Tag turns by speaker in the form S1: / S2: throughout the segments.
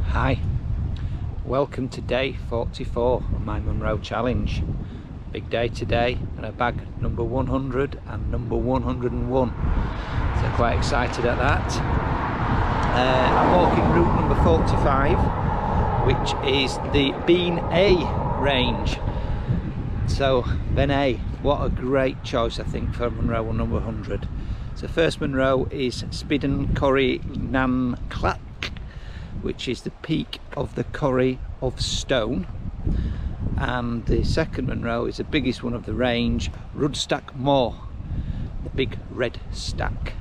S1: Hi, welcome to day 44 of my Munro challenge. Big day today, and I bagged number 100 and number 101, so quite excited at that. I'm walking route number 45, which is the Bean A range. So Ben A, what a great choice I think for Munro number 100. So first Munro is Spidean Coire Clach, which is the peak of the Coire of Stone, and the second Munro is the biggest one of the range, Ruadh-stac, the big red stack.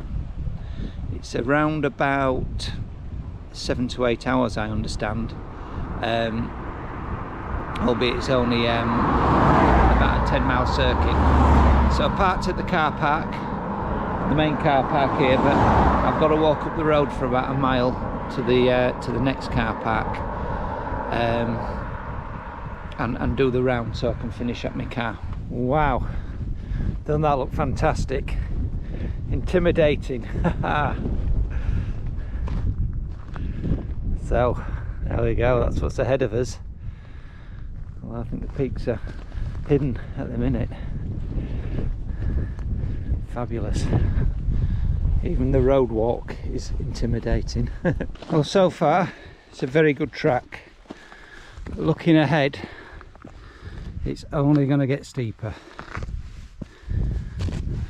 S1: It's around about 7 to 8 hours, I understand, albeit it's only about a 10-mile circuit. So I parked at the car park, the main car park here, but I've got to walk up the road for about a mile to the next car park and do the round so I can finish at my car. Wow, doesn't that look fantastic? Intimidating. So there we go, that's what's ahead of us. Well, I think the peaks are hidden at the minute. Fabulous. Even the road walk is intimidating. Well, so far it's a very good track. Looking ahead, it's only going to get steeper.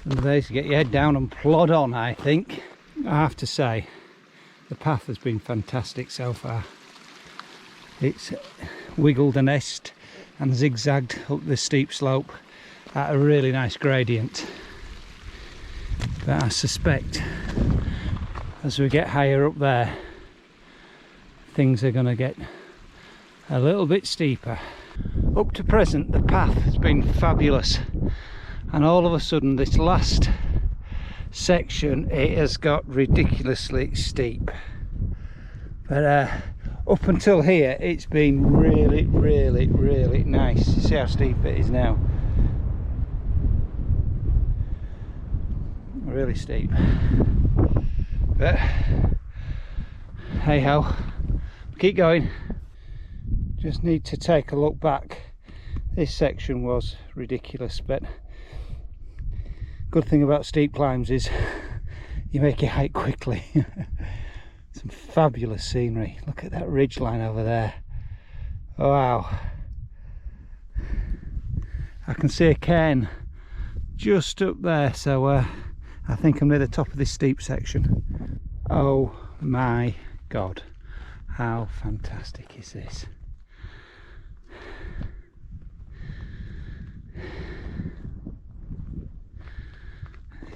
S1: And there's to get your head down and plod on, I think. I have to say, the path has been fantastic so far. It's wiggled a nest and zigzagged up the steep slope at a really nice gradient. But I suspect as we get higher up there, things are going to get a little bit steeper. Up to present, the path has been fabulous, and all of a sudden this last section, it has got ridiculously steep. But up until here, it's been really, really, really nice. See how steep it is now. Really steep, but hey ho, keep going. Just need to take a look back. This section was ridiculous, but good thing about steep climbs is you make it hike quickly. Some fabulous scenery. Look at that ridge line over there. Wow, I can see a cairn just up there, so I think I'm near the top of this steep section. Oh my god, how fantastic is this?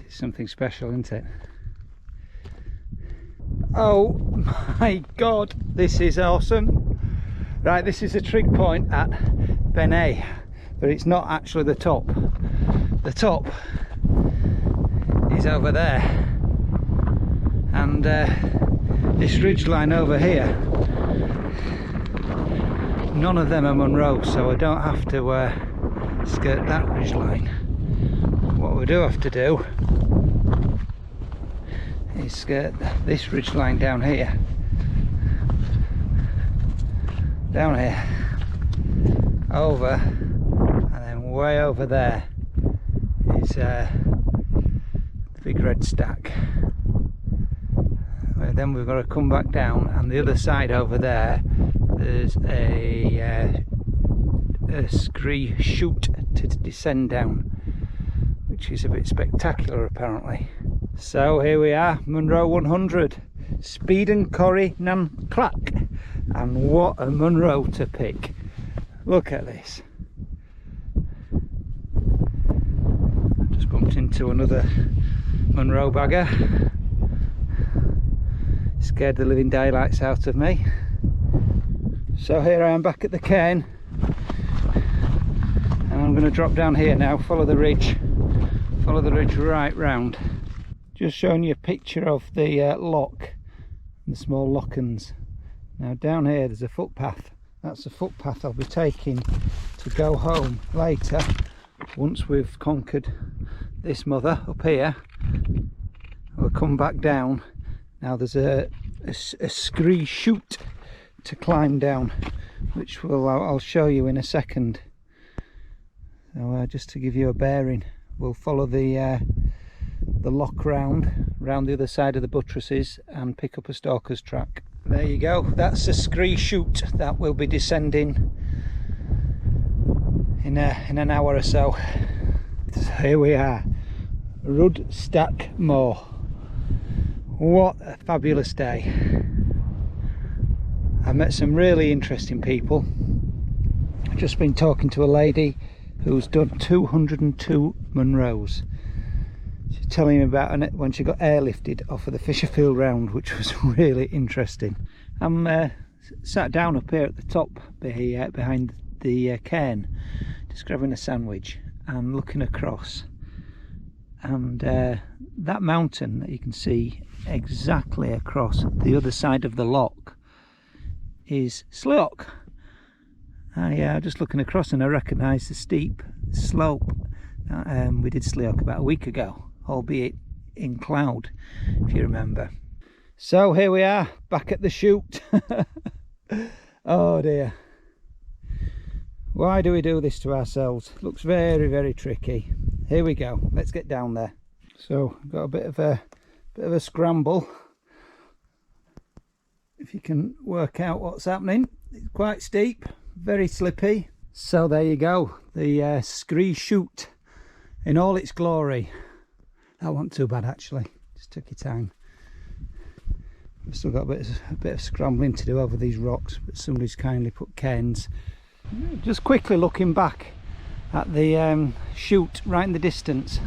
S1: It's something special, isn't it? Oh my god, this is awesome. Right, this is a trig point at Ben A, but it's not actually the top. The top is over there, and this ridge line over here, none of them are Munro, so I don't have to skirt that ridge line. What we do have to do is skirt this ridge line down here, over, and then way over there is big red stack. Then we've got to come back down, and the other side over there, there's a scree chute to descend down, which is a bit spectacular apparently. So here we are, Munro 100, Spidean Coire Clach, and what a Munro to pick. Look at this. Just bumped into another Munro bagger. Scared the living daylights out of me. So here I am back at the cairn, and I'm going to drop down here now, follow the ridge right round. Just showing you a picture of the lock, the small lockens. Now down here there's a footpath. That's the footpath I'll be taking to go home later, once we've conquered this mother up here. We'll come back down. Now there's a scree chute to climb down, which I'll show you in a second. So just to give you a bearing, we'll follow the lock round the other side of the buttresses and pick up a stalker's track. There you go, that's the scree chute that we'll be descending in an hour or so. So here we are, Ruadh-stac Moor. What a fabulous day. I've met some really interesting people. I've just been talking to a lady who's done 202 Munros. She's telling me about when she got airlifted off of the Fisherfield Round, which was really interesting. I'm sat down up here at the top behind the cairn, just grabbing a sandwich and looking across, and that mountain that you can see exactly across the other side of the loch is Slough. Just looking across, and I recognise the steep slope. We did Slough about a week ago, albeit in cloud, if you remember. So here we are, back at the chute. Oh dear, why do we do this to ourselves? Looks very, very tricky. Here we go, let's get down there. So got a bit of a scramble, if you can work out what's happening. It's quite steep, very slippy. So there you go, the scree chute in all its glory. That wasn't too bad actually, just took your time. I've still got a bit of scrambling to do over these rocks, but somebody's kindly put cairns. Just quickly looking back at the chute right in the distance,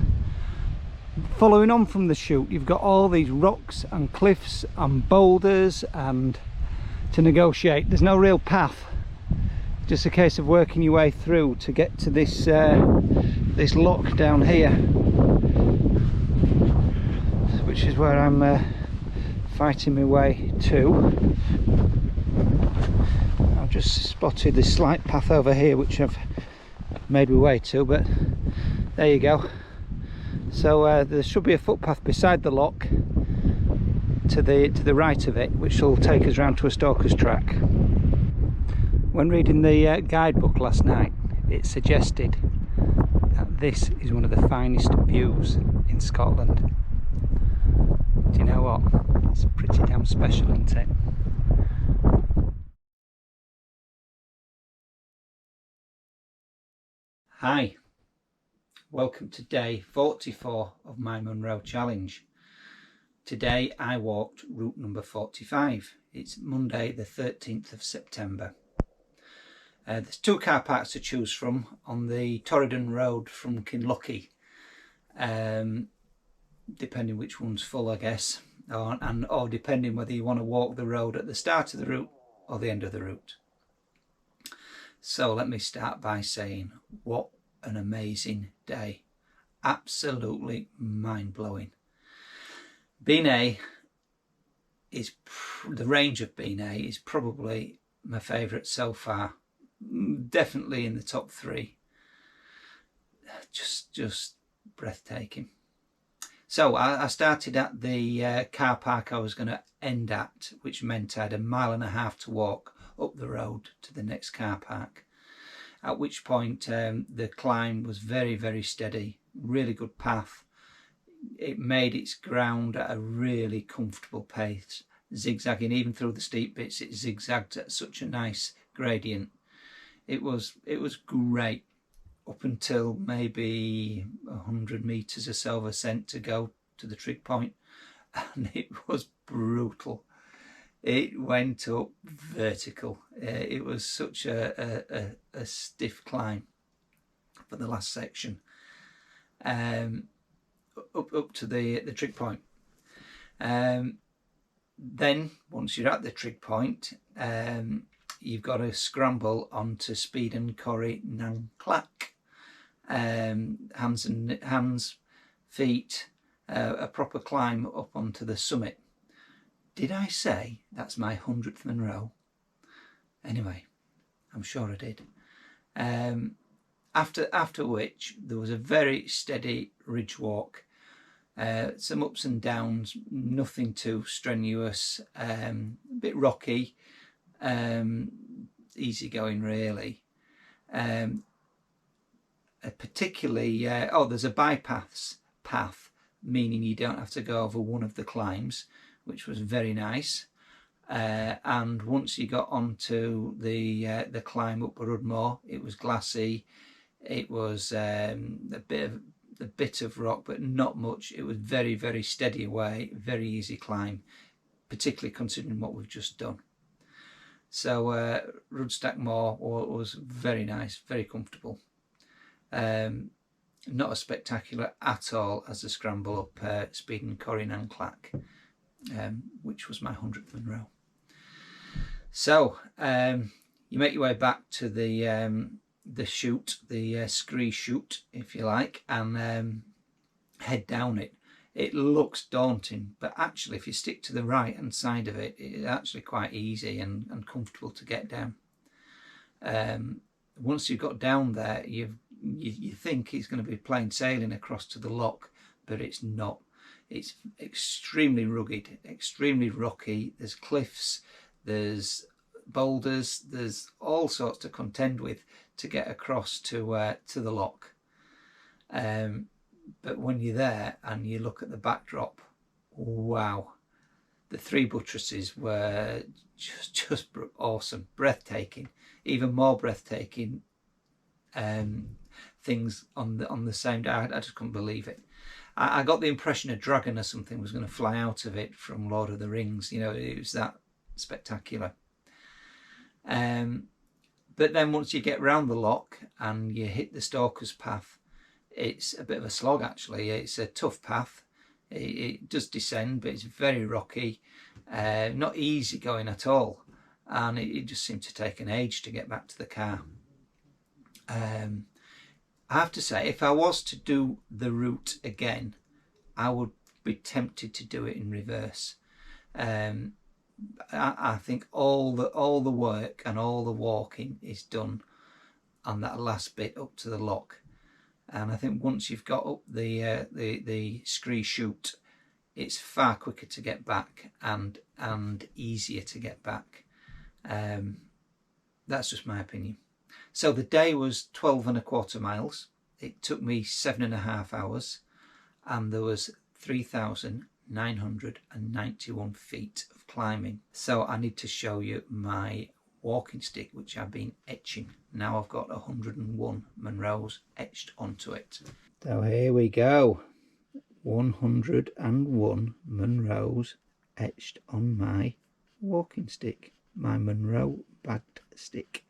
S1: following on from the chute, you've got all these rocks and cliffs and boulders and to negotiate. There's no real path, just a case of working your way through to get to this this loch down here, which is where I'm fighting my way to. I've just spotted this slight path over here which I've made my way to, but there you go. So there should be a footpath beside the loch to the right of it, which will take us round to a stalker's track. When reading the guidebook last night, it suggested that this is one of the finest views in Scotland. Do you know what? It's pretty damn special, isn't it? Hi, welcome to day 44 of my Munro challenge. Today I walked route number 45. It's Monday the 13th of September. There's two car parks to choose from on the Torridon Road from Kinlochie, depending which one's full, I guess, or depending whether you want to walk the road at the start of the route or the end of the route. So let me start by saying, what an amazing day. Absolutely mind-blowing. Bean is, the range of Bean is probably my favourite so far. Definitely in the top three. Just breathtaking. So I started at the car park I was going to end at, which meant I had 1.5 miles to walk up the road to the next car park, at which point the climb was very, very steady, really good path. It made its ground at a really comfortable pace, zigzagging even through the steep bits. It zigzagged at such a nice gradient. It was great up until maybe 100 metres or so of ascent to go to the trig point, and it was brutal. It went up vertical. It was such a stiff climb for the last section, up to the trig point. Then once you're at the trig point, you've got to scramble onto Spidean, Coire, Clach. Hands, feet, a proper climb up onto the summit. Did I say that's my 100th Munro? Anyway, I'm sure I did. After which there was a very steady ridge walk, some ups and downs, nothing too strenuous, a bit rocky, easy going really. Particularly, there's a bypass path, meaning you don't have to go over one of the climbs, which was very nice. And once you got onto the climb up Ruadh-stac, it was glassy. It was a bit of rock, but not much. It was very, very steady away, very easy climb, particularly considering what we've just done. So Ruadh-stac Moor was very nice, very comfortable. Not as spectacular at all as the scramble up Spidean, Coire and Clach, which was my 100th Munro. So you make your way back to the chute, the scree chute, if you like, and head down it. It looks daunting, but actually if you stick to the right hand side of it, it's actually quite easy and comfortable to get down. Once you've got down there, you think it's going to be plain sailing across to the loch, but it's not. It's extremely rugged, extremely rocky. There's cliffs, there's boulders, there's all sorts to contend with to get across to the loch. But when you're there and you look at the backdrop, wow, the three buttresses were just awesome, breathtaking, even more breathtaking things on the same day. I just couldn't believe it. I got the impression a dragon or something was going to fly out of it from Lord of the Rings. You know, it was that spectacular. But then once you get round the loch and you hit the Stalker's Path, it's a bit of a slog actually. It's a tough path. It does descend, but it's very rocky, not easy going at all, and it just seemed to take an age to get back to the car. I have to say, if I was to do the route again, I would be tempted to do it in reverse. I think all the work and all the walking is done on that last bit up to the loch, and I think once you've got up the scree chute, it's far quicker to get back and easier to get back. That's just my opinion. So the day was 12.25 miles. It took me 7.5 hours, and there was 3,991 feet of climbing. So I need to show you my walking stick, which I've been etching. Now I've got 101 Munros etched onto it. So here we go, 101 Munros etched on my walking stick, my Munro bagged stick.